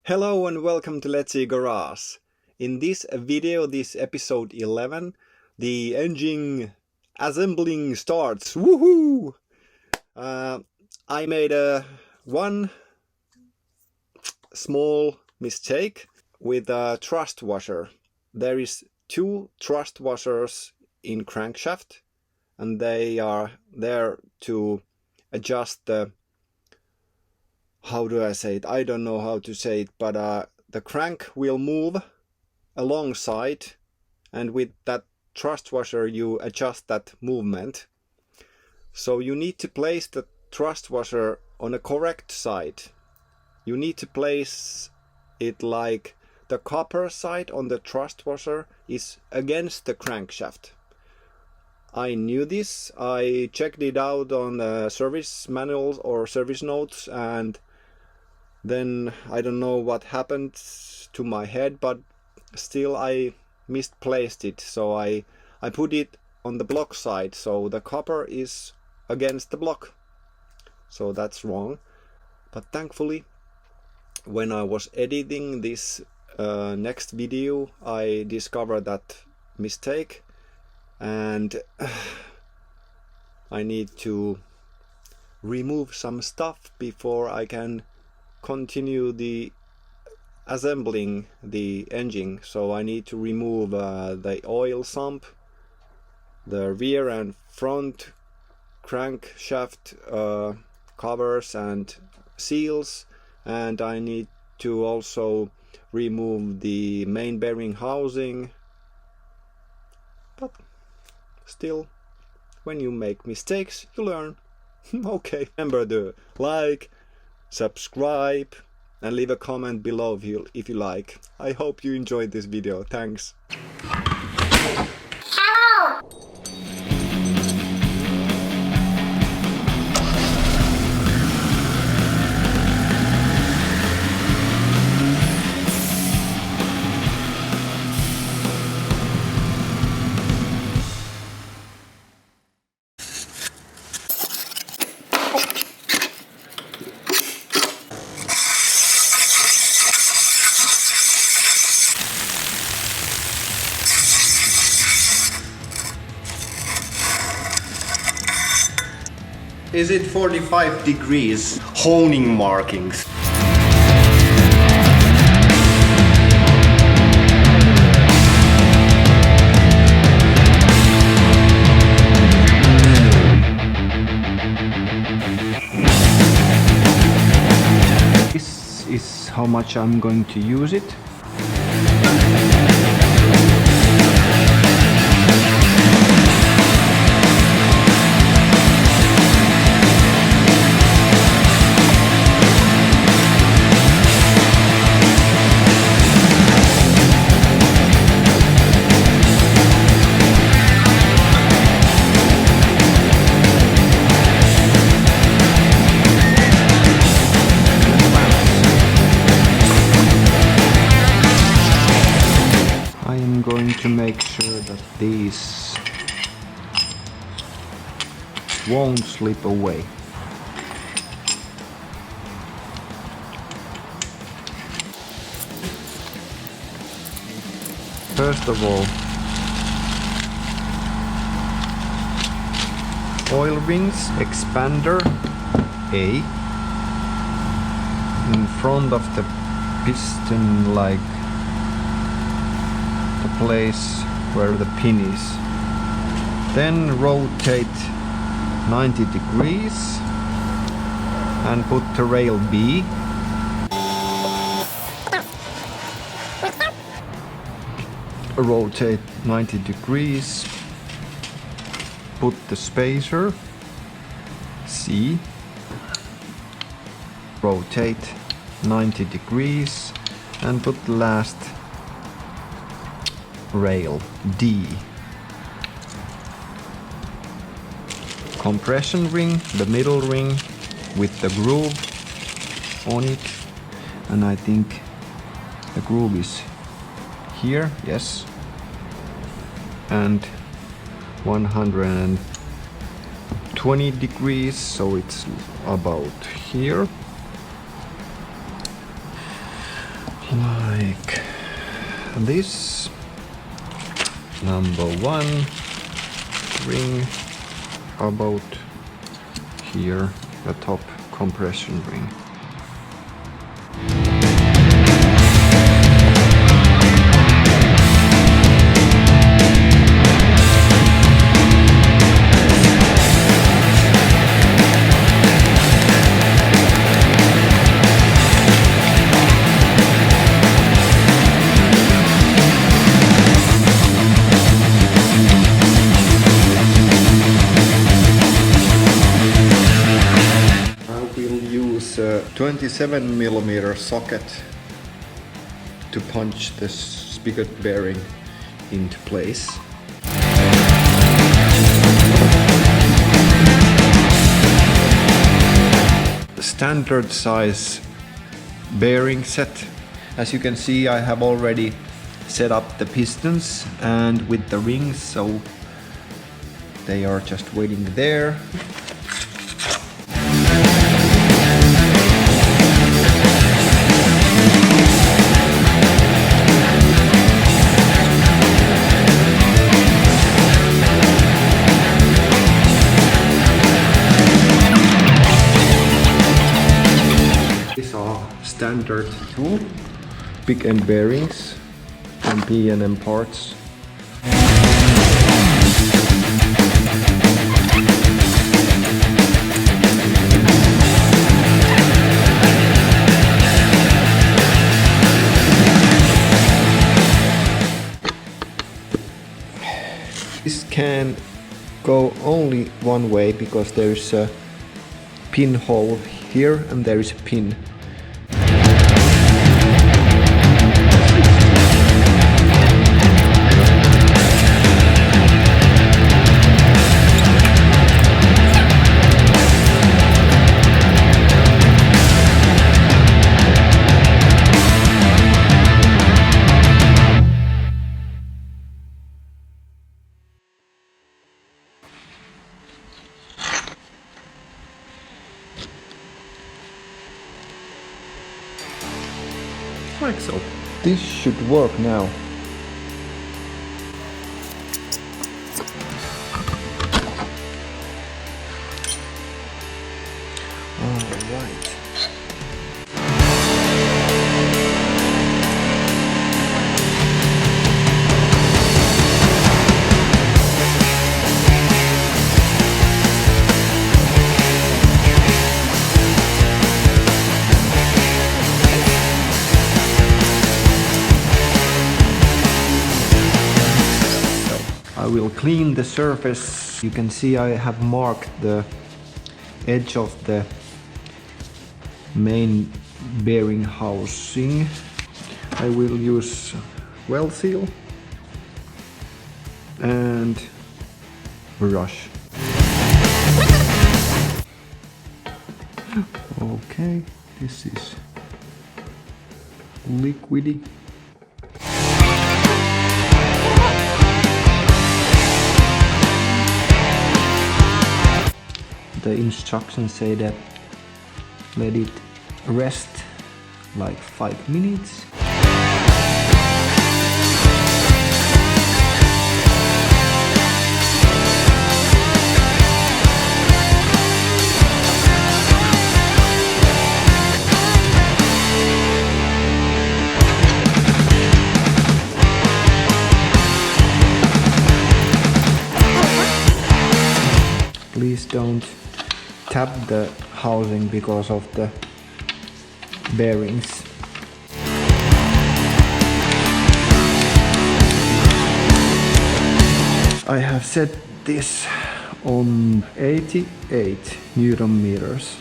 Hello and welcome to Letsee Garage. In this video, this episode 11, the engine assembling starts. Woohoo! I made one small mistake with a thrust washer. There is two thrust washers in crankshaft, and they are there to adjust the, how do I say it? I don't know how to say it, but the crank will move alongside, and with that thrust washer you adjust that movement. So you need to place the thrust washer on a correct side. You need to place it like the copper side on the thrust washer is against the crankshaft. I knew this. I checked it out on the service manuals or service notes, and then I don't know what happened to my head, but still I misplaced it. So I put it on the block side, so the copper is against the block. So that's wrong. But thankfully, when I was editing this next video, I discovered that mistake, and I need to remove some stuff before I can continue the assembling the engine. So I need to remove the oil sump, the rear and front crankshaft covers and seals, and I need to also remove the main bearing housing. But still, when you make mistakes, you learn. Okay, remember to like, subscribe and leave a comment below if you like. I hope you enjoyed this video. Thanks. Is it 45 degrees? Honing markings. This is how much I'm going to use it. To make sure that these won't slip away. First of all, oil rings expander A in front of the piston, like the place where the pin is. Then rotate 90 degrees and put the rail B. Rotate 90 degrees, put the spacer C, rotate 90 degrees and put the last rail D. Compression ring, the middle ring with the groove on it, and I think the groove is here, yes, and 120 degrees, so it's about here. like this. Number 1 ring about here, the top compression ring. A 27mm socket to punch the spigot bearing into place. Standard size bearing set. As you can see, I have already set up the pistons and with the rings, so they are just waiting there. Standard tool, big end bearings and P&M parts. This can go only one way because there is a pinhole here and there is a pin. Like so. This should work now. Alright. I will clean the surface. You can see I have marked the edge of the main bearing housing. I will use WELLSEAL and brush. Okay, this is liquidy. The instructions say that let it rest like 5 minutes. Please don't tap the housing because of the bearings. I have set this on 88 Newton meters.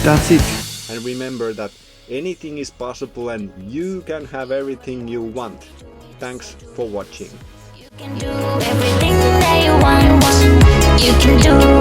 That's it. And remember that anything is possible and you can have everything you want. Thanks for watching. You can do everything that you want. You can do